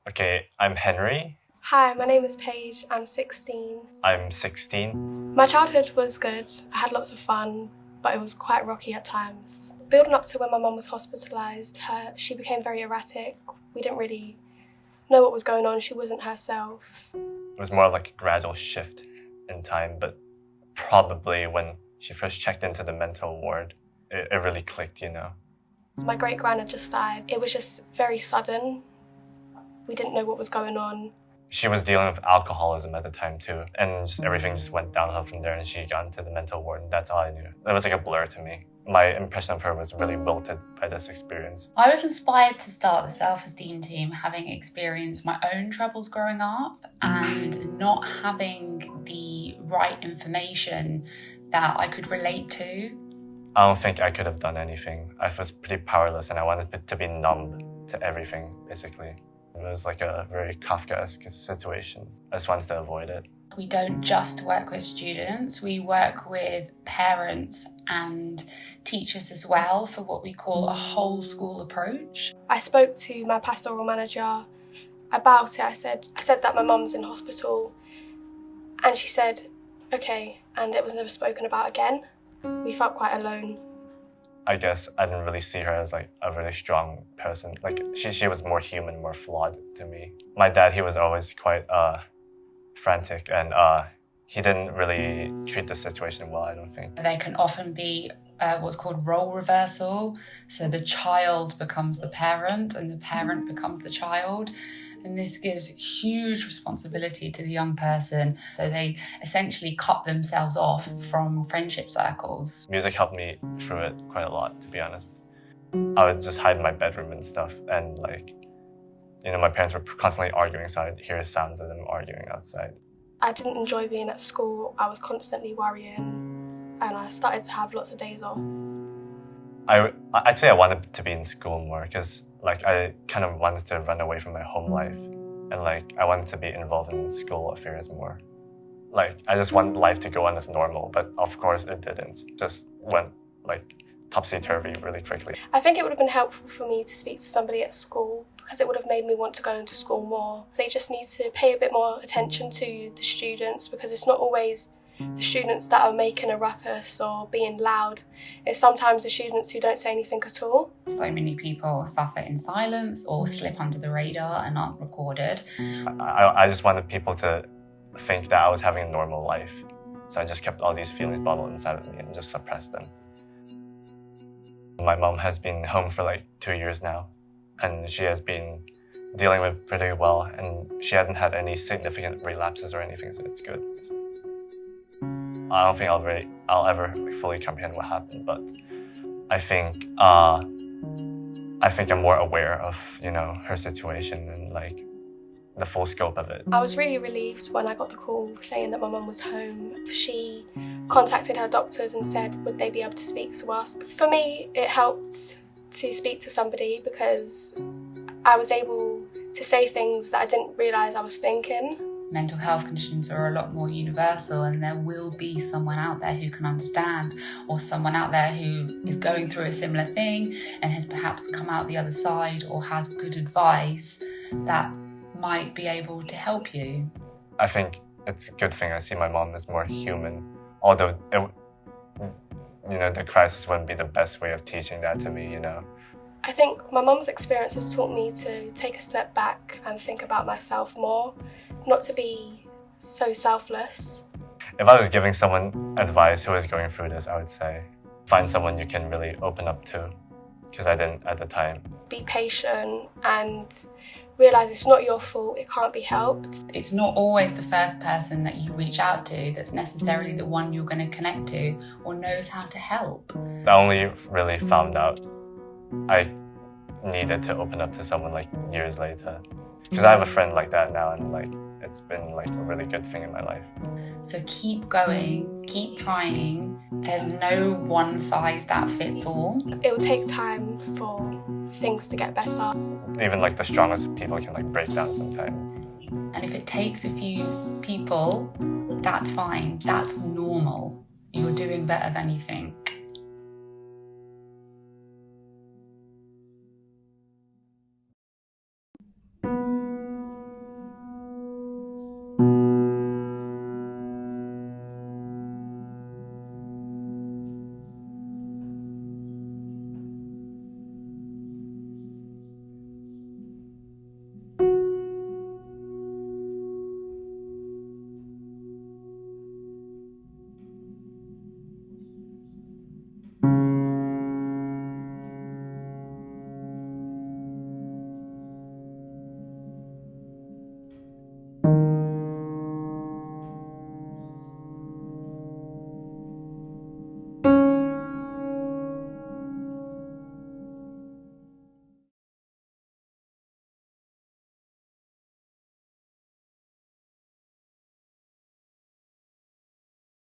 Okay, I'm Henry. Hi, my name is Paige. I'm 16. I'm 16. My childhood was good. I had lots of fun, but it was quite rocky at times. Building up to when my mum was hospitalised, she became very erratic. We didn't really know what was going on. She wasn't herself. It was more like a gradual shift in time, but probably when she first checked into the mental ward, it really clicked, you know. My great-gran had just died. It was just very sudden. We didn't know what was going on. She was dealing with alcoholism at the time too, and everything just went downhill from there, and she got into the mental ward, and that's all I knew. It was like a blur to me. My impression of her was really wilted by this experience. I was inspired to start the self-esteem team having experienced my own troubles growing up and not having the right information that I could relate to. I don't think I could have done anything. I was pretty powerless, and I wanted to be numb to everything, basically. It was like a very Kafkaesque situation. I just wanted to avoid it. We don't just work with students, we work with parents and teachers as well for what we call a whole school approach. I spoke to my pastoral manager about it. I said that my mum's in hospital, and she said, okay, and it was never spoken about again. We felt quite alone. I guess I didn't really see her as like a really strong person. Like she was more human, more flawed to me. My dad, he was always quite frantic, and he didn't really treat the situation well, I don't think. There can often be what's called role reversal. So the child becomes the parent and the parent becomes the child. And this gives huge responsibility to the young person. So they essentially cut themselves off from friendship circles. Music helped me through it quite a lot, to be honest. I would just hide in my bedroom and stuff, and like, you know, my parents were constantly arguing, so I'd hear sounds of them arguing outside. I didn't enjoy being at school. I was constantly worrying, and I started to have lots of days off. I'd say I wanted to be in school more, because like I kind of wanted to run away from my home life, and like I wanted to be involved in school affairs more. Like I just want life to go on as normal, but of course it didn't. It just went like topsy-turvy really quickly. I think it would have been helpful for me to speak to somebody at school, because it would have made me want to go into school more. They just need to pay a bit more attention to the students, because it's not always the students that are making a ruckus or being loud. It's sometimes the students who don't say anything at all. So many people suffer in silence or slip under the radar and aren't recorded. I just wanted people to think that I was having a normal life. So I just kept all these feelings bottled inside of me and just suppressed them. My mom has been home for like 2 years now, and she has been dealing with it pretty well, and she hasn't had any significant relapses or anything, so it's good. I don't think I'll ever like fully comprehend what happened, but I think I'm more aware of, you know, her situation and like the full scope of it. I was really relieved when I got the call saying that my mum was home. She contacted her doctors and said, would they be able to speak to us? For me, it helped to speak to somebody, because I was able to say things that I didn't realise I was thinking. Mental health conditions are a lot more universal, and there will be someone out there who can understand, or someone out there who is going through a similar thing and has perhaps come out the other side or has good advice that might be able to help you. I think it's a good thing I see my mom as more human, although you know, the crisis wouldn't be the best way of teaching that to me, you know. I think my mum's experience has taught me to take a step back and think about myself more, not to be so selfless. If I was giving someone advice who is going through this, I would say find someone you can really open up to, because I didn't at the time. Be patient and realise it's not your fault, it can't be helped. It's not always the first person that you reach out to that's necessarily the one you're going to connect to or knows how to help. I only really found out I needed to open up to someone like years later, because I have a friend like that now, and like it's been like a really good thing in my life. So keep going, keep trying. There's no one size that fits all. It will take time for things to get better. Even like the strongest people can like break down sometimes. And if it takes a few people, that's fine, that's normal. You're doing better than you think.